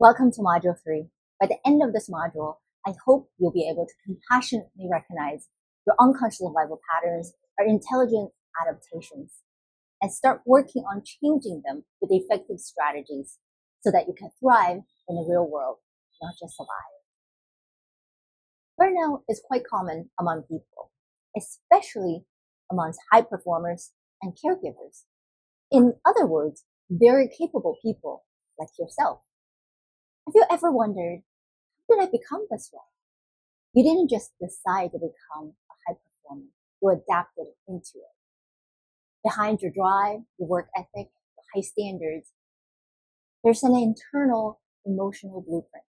Welcome to Module 3. By the end of this module, I hope you'll be able to compassionately recognize your unconscious survival patterns are intelligent adaptations and start working on changing them with effective strategies so that you can thrive in the real world, not just survive. Burnout is quite common among people, especially amongst high performers and caregivers. In other words, very capable people like yourself. Have you ever wondered, how did I become this way? You didn't just decide to become a high performer. You adapted into it. Behind your drive, your work ethic, your high standards, there's an internal emotional blueprint,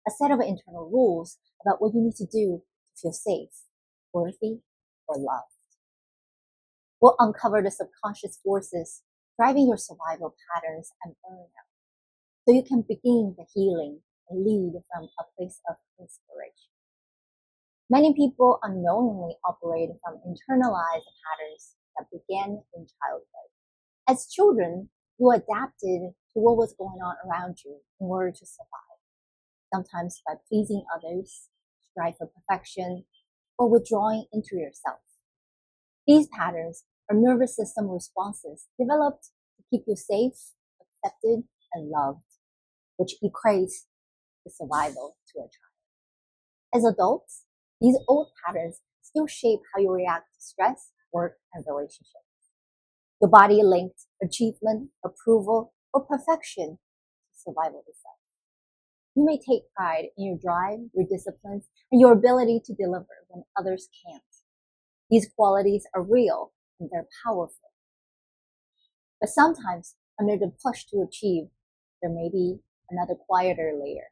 a set of internal rules about what you need to do to feel safe, worthy, or loved. We'll uncover the subconscious forces driving your survival patterns and burnout, so you can begin the healing and lead from a place of inspiration. Many people unknowingly operate from internalized patterns that began in childhood. As children, you adapted to what was going on around you in order to survive, sometimes by pleasing others, strive for perfection, or withdrawing into yourself. These patterns are nervous system responses developed to keep you safe, accepted, and loved, which equates to survival to a child. As adults, these old patterns still shape how you react to stress, work, and relationships. Your body linked achievement, approval, or perfection to survival itself. You may take pride in your drive, your disciplines, and your ability to deliver when others can't. These qualities are real and they're powerful. But sometimes, under the push to achieve, there may be another quieter layer.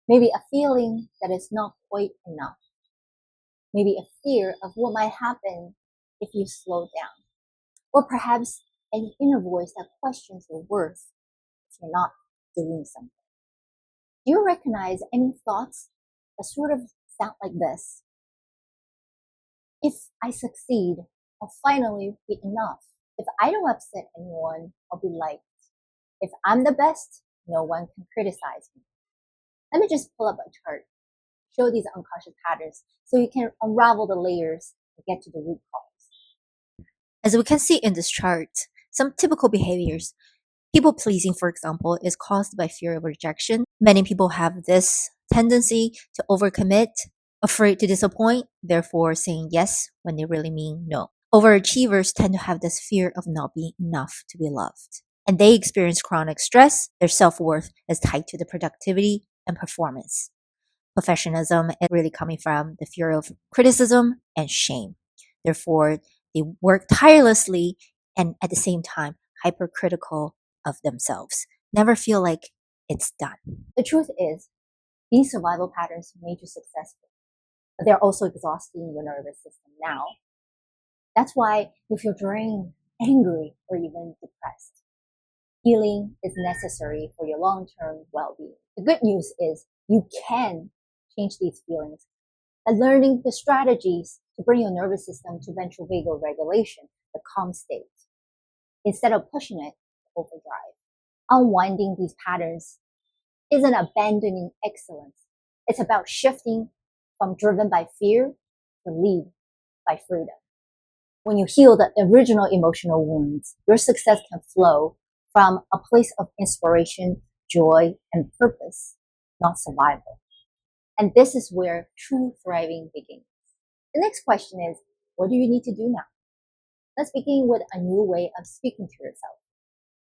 Maybe a feeling that is not quite enough. Maybe a fear of what might happen if you slow down. Or perhaps an inner voice that questions your worth if you're not doing something. Do you recognize any thoughts that sort of sound like this? If I succeed, I'll finally be enough. If I don't upset anyone, I'll be liked. If I'm the best, no one can criticize me. Let me just pull up a chart, show these unconscious patterns so you can unravel the layers and get to the root cause. As we can see in this chart, some typical behaviors. People pleasing, for example, is caused by fear of rejection. Many people have this tendency to overcommit, afraid to disappoint, therefore saying yes when they really mean no. Overachievers tend to have this fear of not being enough to be loved. And they experience chronic stress. Their self-worth is tied to the productivity and performance. Perfectionism is really coming from the fear of criticism and shame. Therefore, they work tirelessly and at the same time hypercritical of themselves. Never feel like it's done. The truth is, these survival patterns made you successful, but they're also exhausting your nervous system now. That's why you feel drained, angry, or even depressed. Healing is necessary for your long-term well-being. The good news is you can change these feelings by learning the strategies to bring your nervous system to ventral vagal regulation, the calm state, instead of pushing it to overdrive. Unwinding these patterns isn't abandoning excellence. It's about shifting from driven by fear to lead by freedom. When you heal the original emotional wounds, your success can flow from a place of inspiration, joy, and purpose, not survival. And this is where true thriving begins. The next question is, what do you need to do now? Let's begin with a new way of speaking to yourself.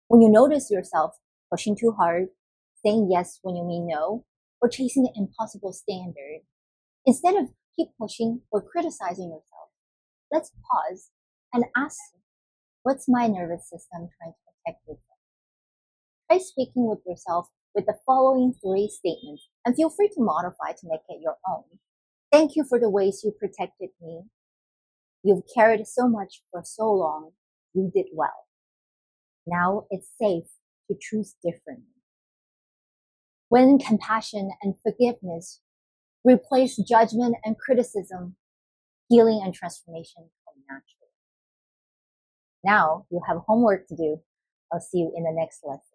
When you notice yourself pushing too hard, saying yes when you mean no, or chasing an impossible standard, instead of keep pushing or criticizing yourself, let's pause and ask, what's my nervous system trying to protect me from? Try speaking with yourself with the following 3 statements, and feel free to modify to make it your own. Thank you for the ways you protected me. You've carried so much for so long. You did well. Now it's safe to choose differently. When compassion and forgiveness replace judgment and criticism, healing and transformation come naturally. Now you have homework to do. I'll see you in the next lesson.